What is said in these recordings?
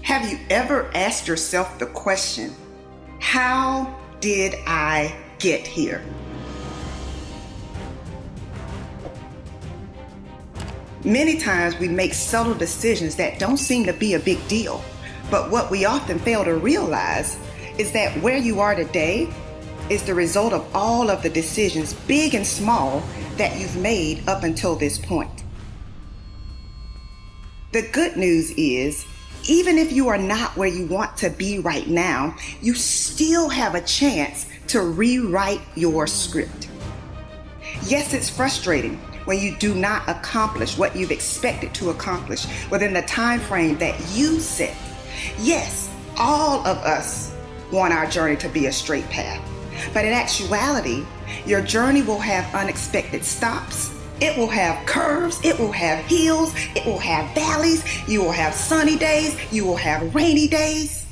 Have you ever asked yourself the question, how did I get here? Many times we make subtle decisions that don't seem to be a big deal, but what we often fail to realize is that where you are today is the result of all of the decisions, big and small, that you've made up until this point. The good news is, even if you are not where you want to be right now, you still have a chance to rewrite your script. Yes, it's frustrating when you do not accomplish what you've expected to accomplish within the time frame that you set. Yes, all of us want our journey to be a straight path, but in actuality, your journey will have unexpected stops. It will have curves, it will have hills, it will have valleys, you will have sunny days, you will have rainy days.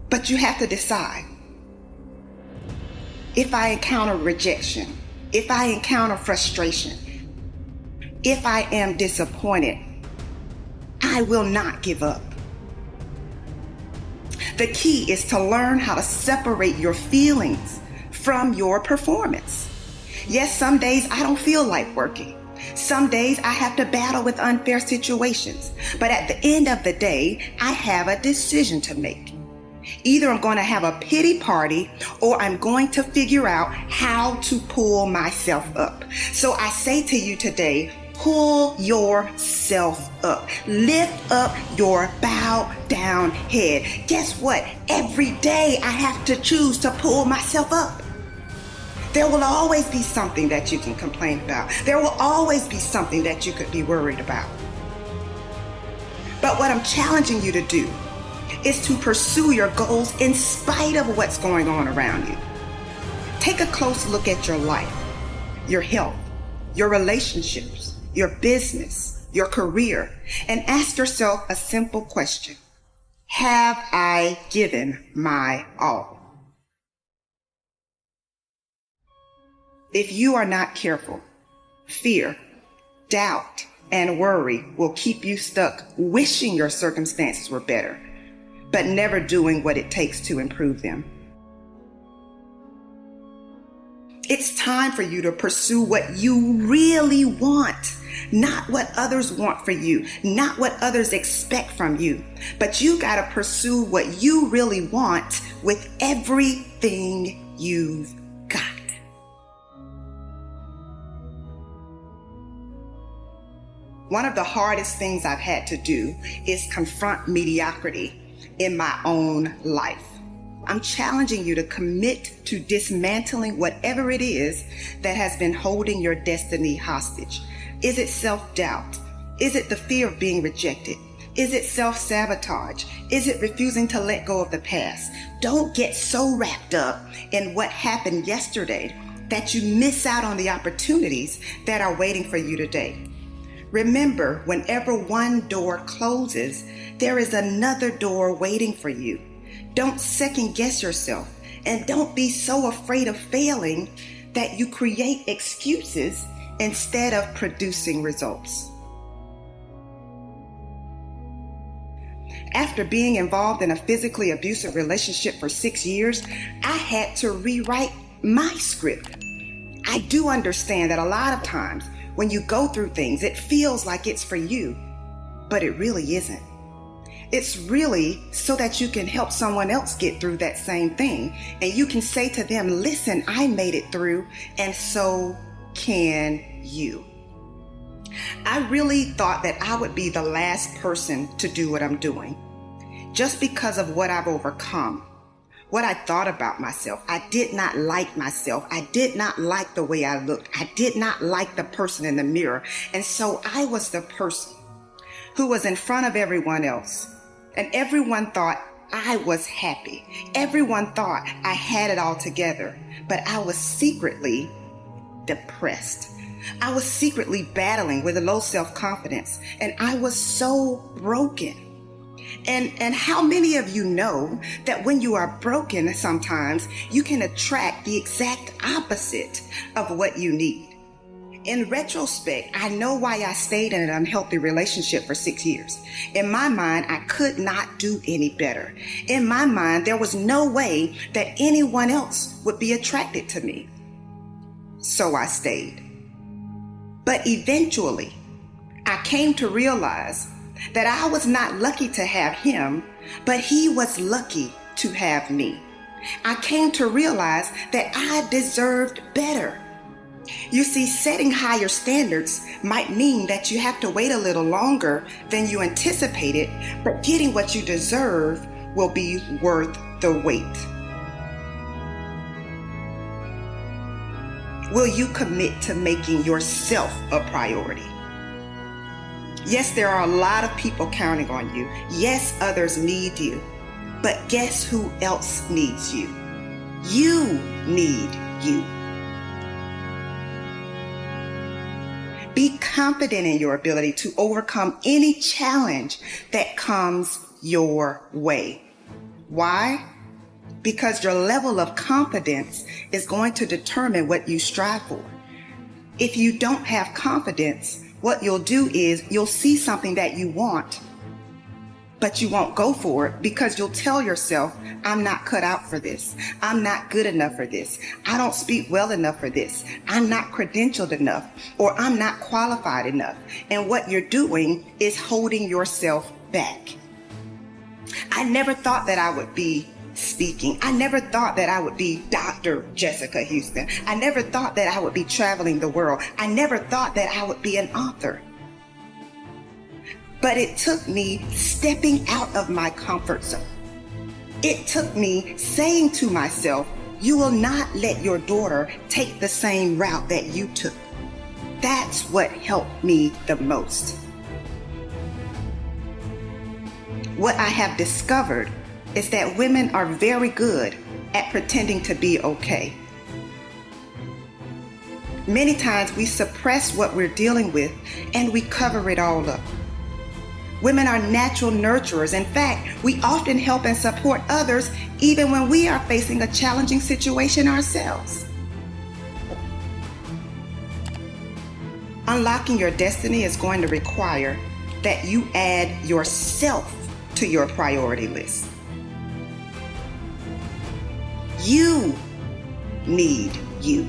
But you have to decide. If I encounter rejection, if I encounter frustration, if I am disappointed, I will not give up. The key is to learn how to separate your feelings from your performance. Yes, some days I don't feel like working. Some days I have to battle with unfair situations. But at the end of the day, I have a decision to make. Either I'm going to have a pity party or I'm going to figure out how to pull myself up. So I say to you today, pull yourself up. Lift up your bowed down head. Guess what? Every day I have to choose to pull myself up. There will always be something that you can complain about. There will always be something that you could be worried about. But what I'm challenging you to do is to pursue your goals in spite of what's going on around you. Take a close look at your life, your health, your relationships, your business, your career, and ask yourself a simple question. Have I given my all? If you are not careful, fear, doubt, and worry will keep you stuck wishing your circumstances were better, but never doing what it takes to improve them. It's time for you to pursue what you really want, not what others want for you, not what others expect from you, but you got to pursue what you really want with everything you've got. One of the hardest things I've had to do is confront mediocrity in my own life. I'm challenging you to commit to dismantling whatever it is that has been holding your destiny hostage. Is it self-doubt? Is it the fear of being rejected? Is it self-sabotage? Is it refusing to let go of the past? Don't get so wrapped up in what happened yesterday that you miss out on the opportunities that are waiting for you today. Remember, whenever one door closes, there is another door waiting for you. Don't second guess yourself, and don't be so afraid of failing that you create excuses instead of producing results. After being involved in a physically abusive relationship for 6 years, I had to rewrite my script. I do understand that a lot of times when you go through things, it feels like it's for you, but it really isn't. It's really so that you can help someone else get through that same thing. And you can say to them, listen, I made it through, and so can you. I really thought that I would be the last person to do what I'm doing, just because of what I've overcome. What I thought about myself. I did not like myself. I did not like the way I looked. I did not like the person in the mirror. And so I was the person who was in front of everyone else. And everyone thought I was happy. Everyone thought I had it all together. But I was secretly depressed. I was secretly battling with a low self-confidence. And I was so broken. And how many of you know that when you are broken sometimes, you can attract the exact opposite of what you need? In retrospect, I know why I stayed in an unhealthy relationship for 6 years. In my mind, I could not do any better. In my mind, there was no way that anyone else would be attracted to me. So I stayed. But eventually, I came to realize that I was not lucky to have him, but he was lucky to have me. I came to realize that I deserved better. You see, setting higher standards might mean that you have to wait a little longer than you anticipated, but getting what you deserve will be worth the wait. Will you commit to making yourself a priority? Yes, there are a lot of people counting on you. Yes, others need you. But guess who else needs you? You need you. Be confident in your ability to overcome any challenge that comes your way. Why? Because your level of confidence is going to determine what you strive for. If you don't have confidence, what you'll do is you'll see something that you want, but you won't go for it because you'll tell yourself, I'm not cut out for this. I'm not good enough for this. I don't speak well enough for this. I'm not credentialed enough, or I'm not qualified enough. And what you're doing is holding yourself back. I never thought that I would be speaking. I never thought that I would be Dr. Jessica Houston. I never thought that I would be traveling the world. I never thought that I would be an author. But it took me stepping out of my comfort zone. It took me saying to myself, you will not let your daughter take the same route that you took. That's what helped me the most. What I have discovered is that women are very good at pretending to be okay. Many times we suppress what we're dealing with and we cover it all up. Women are natural nurturers. In fact, we often help and support others even when we are facing a challenging situation ourselves. Unlocking your destiny is going to require that you add yourself to your priority list. You need you.